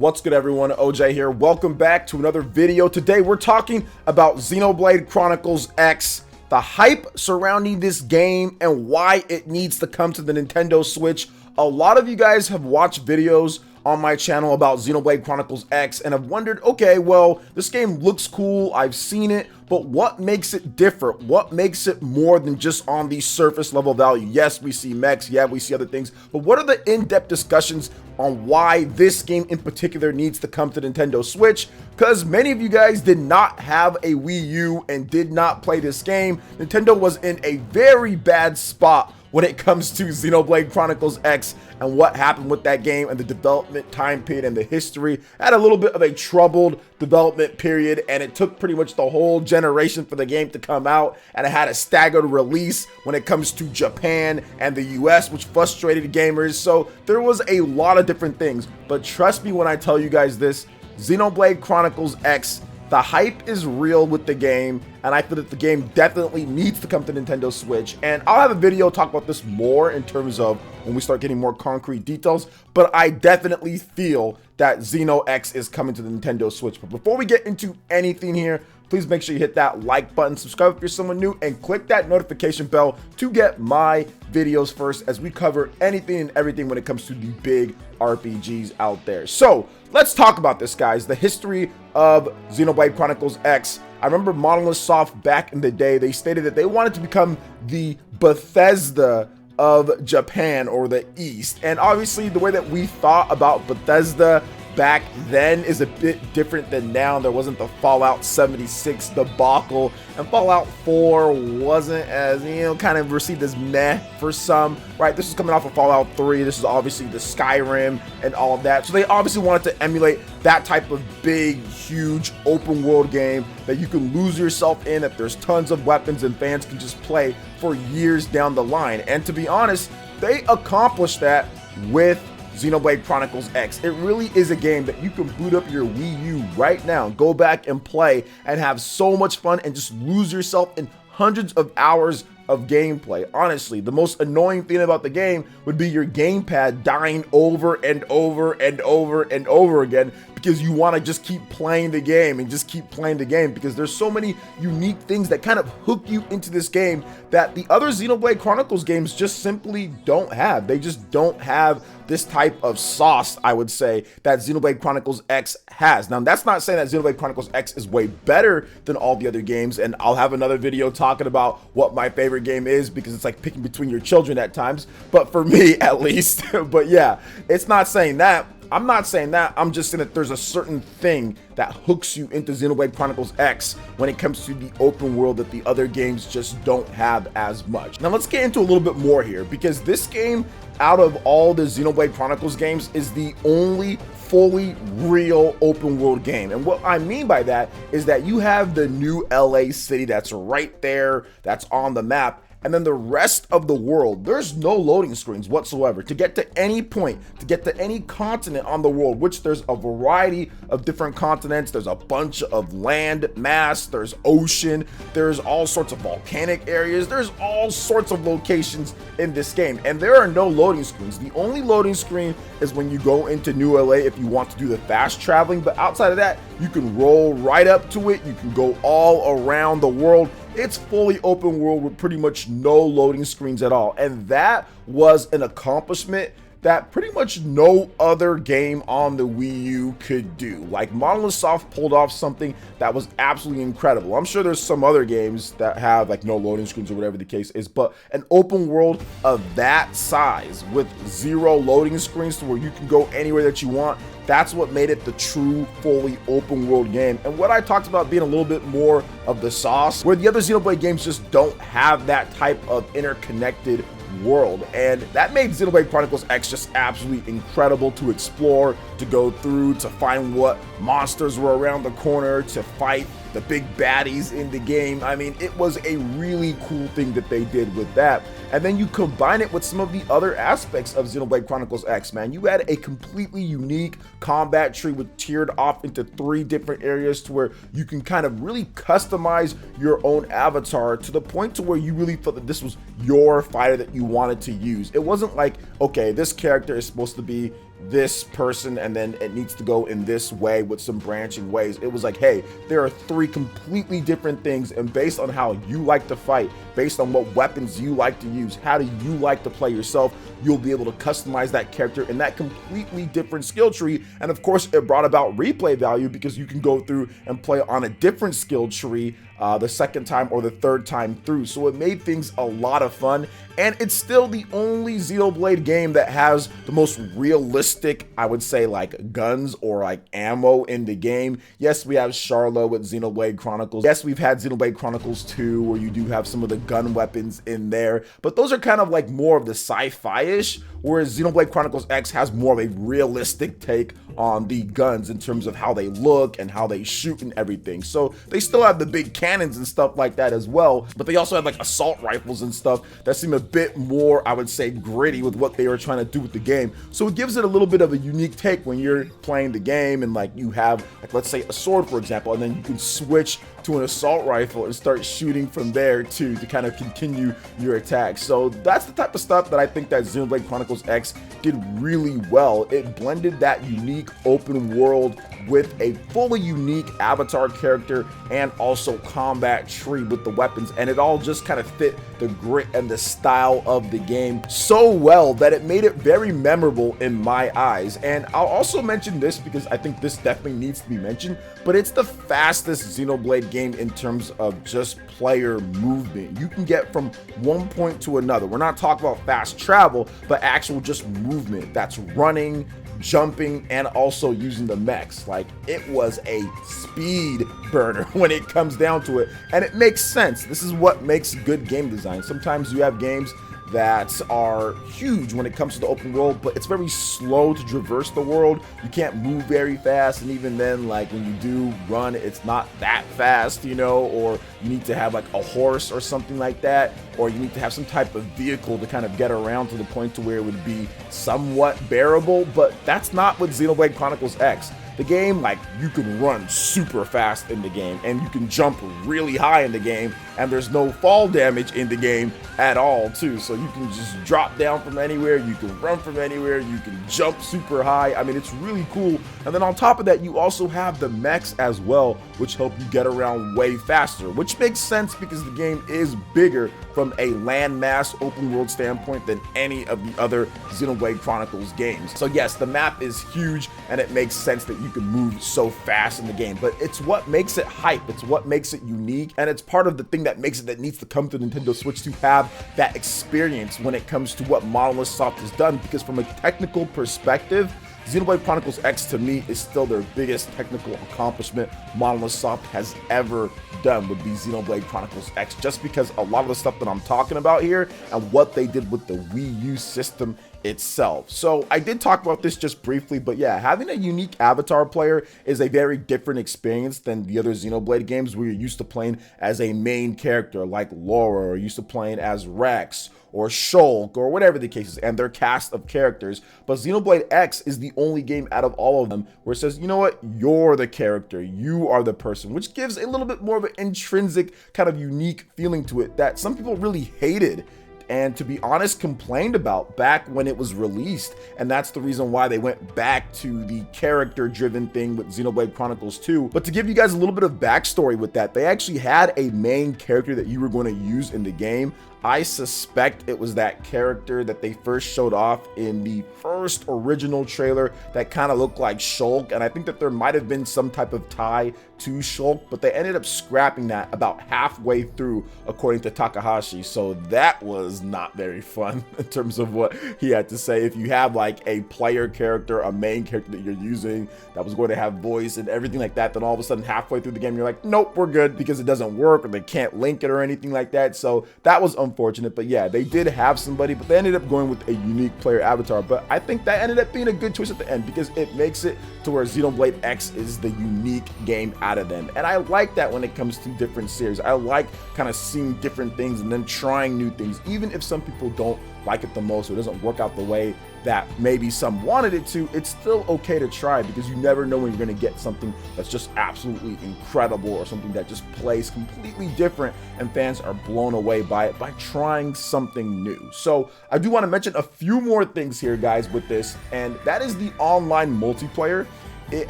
What's good, everyone? OJ here. Welcome back to another video. Today we're talking about Xenoblade Chronicles X, the hype surrounding this game and why it needs to come to the Nintendo Switch. A lot of you guys have watched videos on my channel about Xenoblade Chronicles X and have wondered, okay, well, this game looks cool, I've seen it, but what makes it different? What makes it more than just on the surface level value? Yes, we see mechs, yeah, we see other things, but what are the in-depth discussions on why this game in particular needs to come to Nintendo Switch? Because many of you guys did not have a Wii U and did not play this game. Nintendo was in a very bad spot when it comes to Xenoblade Chronicles X and what happened with that game and the development time period and the history. Had a little bit of a troubled development period, and it took pretty much the whole generation for the game to come out, and it had a staggered release when it comes to Japan and the US, which frustrated gamers. So there was a lot of different things, but trust me when I tell you guys this, Xenoblade Chronicles X, the hype is real with the game, and I feel that the game definitely needs to come to Nintendo Switch. And I'll have a video talk about this more in terms of when we start getting more concrete details, but I definitely feel that Xeno X is coming to the Nintendo Switch. But before we get into anything here, please make sure you hit that like button, subscribe if you're someone new, and click that notification bell to get my videos first as we cover anything and everything when it comes to the big RPGs out there. So let's talk about this, guys. The history of Xenoblade Chronicles X. I remember Monolith Soft back in the day, they stated that they wanted to become the Bethesda of Japan or the East. And obviously the way that we thought about Bethesda back then is a bit different than now. There wasn't the Fallout 76 debacle, and Fallout 4 wasn't as, kind of received as meh for some, right? This is coming off of Fallout 3. This is obviously the Skyrim and all of that. So they obviously wanted to emulate that type of big, huge open world game that you can lose yourself in, that there's tons of weapons and fans can just play for years down the line. And to be honest, they accomplished that with Xenoblade Chronicles X. It really is a game that you can boot up your Wii U right now, go back and play and have so much fun and just lose yourself in hundreds of hours of gameplay. Honestly, the most annoying thing about the game would be your gamepad dying over and over and over and over again because you want to just keep playing the game and just keep playing the game because there's so many unique things that kind of hook you into this game that the other Xenoblade Chronicles games just simply don't have. They just don't have this type of sauce, I would say, that Xenoblade Chronicles X has. Now, that's not saying that Xenoblade Chronicles X is way better than all the other games, and I'll have another video talking about what my favorite game is because it's like picking between your children at times, but for me at least. But yeah, it's not saying that. I'm not saying that. I'm just saying that there's a certain thing that hooks you into Xenoblade Chronicles X when it comes to the open world that the other games just don't have as much. Now let's get into a little bit more here because this game, out of all the Xenoblade Chronicles games, is the only fully real open world game. And what I mean by that is that you have the new LA city that's right there, that's on the map, and then the rest of the world, there's no loading screens whatsoever. To get to any point, to get to any continent on the world, which there's a variety of different continents, there's a bunch of land mass, there's ocean, there's all sorts of volcanic areas, there's all sorts of locations in this game, and there are no loading screens. The only loading screen is when you go into New LA if you want to do the fast traveling, but outside of that, you can roll right up to it, you can go all around the world. It's fully open world with pretty much no loading screens at all. And that was an accomplishment that pretty much no other game on the Wii U could do. Like, Monolith Soft pulled off something that was absolutely incredible. I'm sure there's some other games that have like no loading screens or whatever the case is, but an open world of that size with zero loading screens to where you can go anywhere that you want, that's what made it the true fully open world game. And what I talked about being a little bit more of the sauce, where the other Xenoblade games just don't have that type of interconnected world, and that made Xenoblade Chronicles X just absolutely incredible to explore, to go through, to find what monsters were around the corner, to fight the big baddies in the game. I mean, it was a really cool thing that they did with that. And then you combine it with some of the other aspects of Xenoblade Chronicles X, man. You had a completely unique combat tree with tiered off into 3 different areas to where you can kind of really customize your own avatar to the point to where you really felt that this was your fighter that you wanted to use. It wasn't like, okay, this character is supposed to be this person and then it needs to go in this way with some branching ways. It was like, hey, there are 3 completely different things, and based on how you like to fight, based on what weapons you like to use, how do you like to play yourself, you'll be able to customize that character in that completely different skill tree. And of course, it brought about replay value because you can go through and play on a different skill tree the second time or the third time through. So it made things a lot of fun, and it's still the only Xenoblade game that has the most realistic, I would say, like guns or like ammo in the game. Yes, we have Charlotte with Xenoblade Chronicles. Yes, we've had Xenoblade Chronicles 2 where you do have some of the gun weapons in there, but those are kind of like more of the sci-fi-ish, whereas Xenoblade Chronicles X has more of a realistic take on the guns in terms of how they look and how they shoot and everything. So they still have the big cannons and stuff like that as well, but they also have like assault rifles and stuff that seem a bit more, I would say, gritty with what they were trying to do with the game. So it gives it a little bit of a unique take when you're playing the game and like you have, like, let's say a sword, for example, and then you can switch to an assault rifle and start shooting from there too to kind of continue your attacks. So that's the type of stuff that I think that Xenoblade Chronicles X did really well. It blended that unique open world with a fully unique avatar character and also combat tree with the weapons, and it all just kind of fit the grit and the style of the game so well that it made it very memorable in my eyes. And I'll also mention this because I think this definitely needs to be mentioned, but it's the fastest Xenoblade game in terms of just player movement. You can get from one point to another. We're not talking about fast travel, but actual just movement. That's running, jumping, and also using the mechs. Like, it was a speed burner when it comes down to it, and it makes sense. This is what makes good game design. Sometimes you have games that are huge when it comes to the open world, but it's very slow to traverse the world. You can't move very fast, and even then, like, when you do run, it's not that fast, you know, or you need to have like a horse or something like that, or you need to have some type of vehicle to kind of get around to the point to where it would be somewhat bearable. But that's not with Xenoblade Chronicles X. The game, like, you can run super fast in the game, and you can jump really high in the game, and there's no fall damage in the game at all too. So you can just drop down from anywhere, you can run from anywhere, you can jump super high. I mean, it's really cool. And then on top of that, you also have the mechs as well, which help you get around way faster, which makes sense because the game is bigger from a landmass open world standpoint than any of the other Xenoblade Chronicles games. So yes, the map is huge, and it makes sense that you can move so fast in the game, but it's what makes it hype. It's what makes it unique, and it's part of the thing that makes it that needs to come to Nintendo Switch to have that experience when it comes to what Monolith Soft has done. Because from a technical perspective, Xenoblade Chronicles X to me is still their biggest technical accomplishment Monolith Soft has ever done, would be Xenoblade Chronicles X, just because a lot of the stuff that I'm talking about here and what they did with the Wii U system itself. So I did talk about this just briefly, but yeah, having a unique avatar player is a very different experience than the other Xenoblade games where you're used to playing as a main character like Laura, or used to playing as Rex or Shulk or whatever the case is, and their cast of characters. But Xenoblade X is the only game out of all of them where it says, you know what, you're the character, you are the person, which gives a little bit more of an intrinsic kind of unique feeling to it that some people really hated, and to be honest, complained about back when it was released. And that's the reason why they went back to the character driven thing with Xenoblade Chronicles 2. But to give you guys a little bit of backstory with that, they actually had a main character that you were going to use in the game. I suspect it was that character that they first showed off in the first original trailer that kind of looked like Shulk, and I think that there might have been some type of tie to Shulk, but they ended up scrapping that about halfway through, according to Takahashi. So that was not very fun in terms of what he had to say. If you have like a player character, a main character that you're using that was going to have voice and everything like that, then all of a sudden halfway through the game you're like, nope, we're good, because it doesn't work or they can't link it or anything like that. So that was unfortunate. But yeah, they did have somebody, but they ended up going with a unique player avatar. But I think that ended up being a good choice at the end, because it makes it to where Xenoblade X is the unique game out of them. And I like that when it comes to different series. I like kind of seeing different things and then trying new things, even if some people don't like it the most or it doesn't work out the way that maybe some wanted it to, it's still okay to try, because you never know when you're going to get something that's just absolutely incredible, or something that just plays completely different and fans are blown away by it by trying something new. So I do want to mention a few more things here, guys, with this, and that is the online multiplayer. It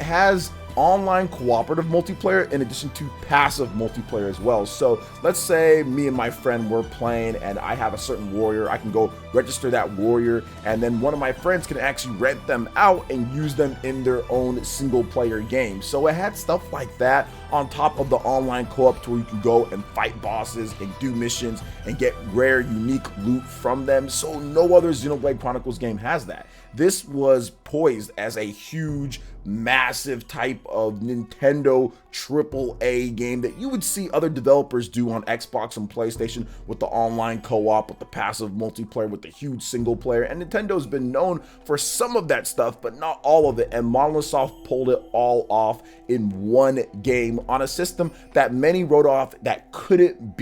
has online cooperative multiplayer in addition to passive multiplayer as well. So let's say me and my friend were playing and I have a certain warrior. I can go register that warrior, and then one of my friends can actually rent them out and use them in their own single player game. So it had stuff like that on top of the online co-op, to where you can go and fight bosses and do missions and get rare, unique loot from them. So no other Xenoblade Chronicles game has that. This was poised as a huge, massive type of Nintendo AAA game that you would see other developers do on Xbox and PlayStation, with the online co-op, with the passive multiplayer, with the huge single player. And Nintendo's been known for some of that stuff, but not all of it. And Monolith Soft pulled it all off in one game on a system that many wrote off that couldn't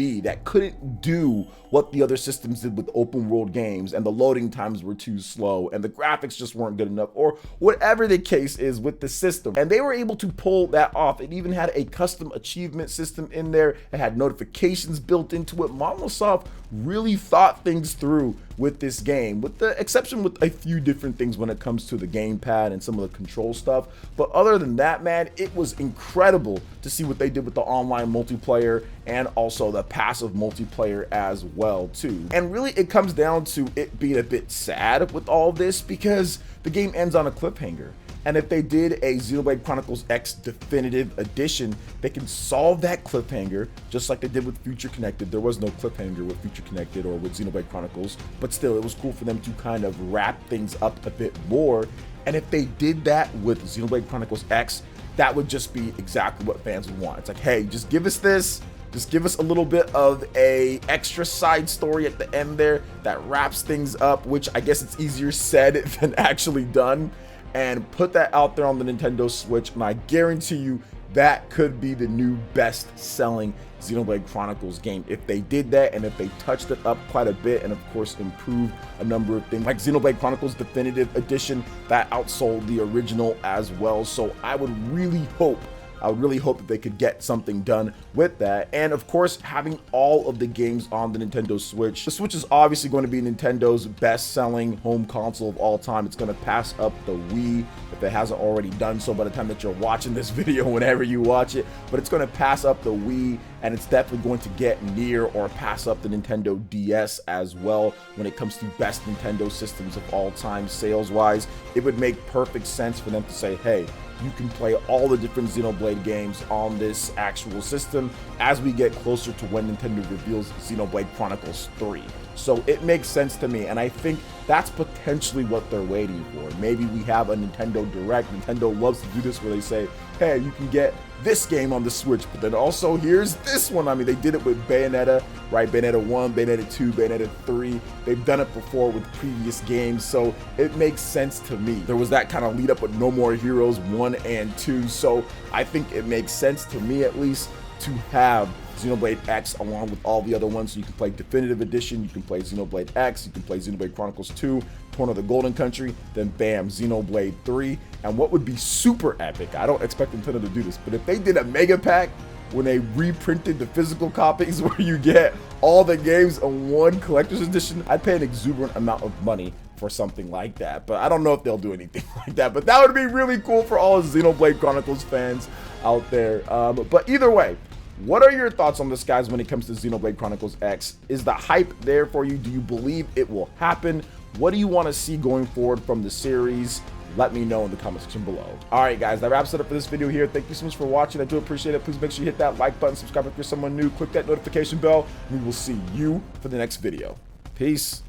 do what the other systems did with open world games, and the loading times were too slow, and the graphics just weren't good enough, or whatever the case is with the system. And they were able to pull that off. It even had a custom achievement system in there. It had notifications built into it. Monolith Soft really thought things through with this game, with the exception with a few different things when it comes to the gamepad and some of the control stuff. But other than that, man, it was incredible to see what they did with the online multiplayer and also the passive multiplayer as well too. And really it comes down to it being a bit sad with all this, because the game ends on a cliffhanger. And if they did a Xenoblade Chronicles X Definitive Edition, they can solve that cliffhanger just like they did with Future Connected. There was no cliffhanger with Future Connected or with Xenoblade Chronicles, but still, it was cool for them to kind of wrap things up a bit more. And if they did that with Xenoblade Chronicles X, that would just be exactly what fans would want. It's like, hey, just give us this. Just give us a little bit of a extra side story at the end there that wraps things up, which I guess it's easier said than actually done. And put that out there on the Nintendo Switch, and I guarantee you that could be the new best-selling Xenoblade Chronicles game if they did that, and if they touched it up quite a bit, and of course improved a number of things like Xenoblade Chronicles Definitive Edition that outsold the original as well. So I would really hope that they could get something done with that. And of course, having all of the games on the Nintendo Switch. The Switch is obviously going to be Nintendo's best-selling home console of all time. It's going to pass up the Wii if it hasn't already done so by the time that you're watching this video, whenever you watch it. But it's going to pass up the Wii, and it's definitely going to get near or pass up the Nintendo DS as well when it comes to best Nintendo systems of all time sales-wise. It would make perfect sense for them to say, hey, you can play all the different Xenoblade games on this actual system as we get closer to when Nintendo reveals Xenoblade Chronicles 3. So it makes sense to me, and I think that's potentially what they're waiting for. Maybe we have a Nintendo Direct. Nintendo loves to do this where they say, hey, you can get this game on the Switch, but then also here's this one. I mean, they did it with Bayonetta, right? Bayonetta 1, Bayonetta 2, Bayonetta 3. They've done it before with previous games, so it makes sense to me. There was that kind of lead up with No More Heroes 1 and 2, so I think it makes sense to me at least to have Xenoblade X along with all the other ones. So you can play Definitive Edition, you can play Xenoblade X, you can play Xenoblade Chronicles 2, Torn of the Golden Country, then bam, Xenoblade 3. And what would be super epic, I don't expect Nintendo to do this, but if they did a mega pack when they reprinted the physical copies where you get all the games in one collector's edition, I'd pay an exuberant amount of money for something like that. But I don't know if they'll do anything like that, but that would be really cool for all Xenoblade Chronicles fans out there. But either way, what are your thoughts on this, guys, when it comes to Xenoblade Chronicles X? Is the hype there for you? Do you believe it will happen? What do you want to see going forward from the series? Let me know in the comment section below. All right, guys, that wraps it up for this video here. Thank you so much for watching. I do appreciate it. Please make sure you hit that like button, subscribe if you're someone new, click that notification bell, and we will see you for the next video. Peace.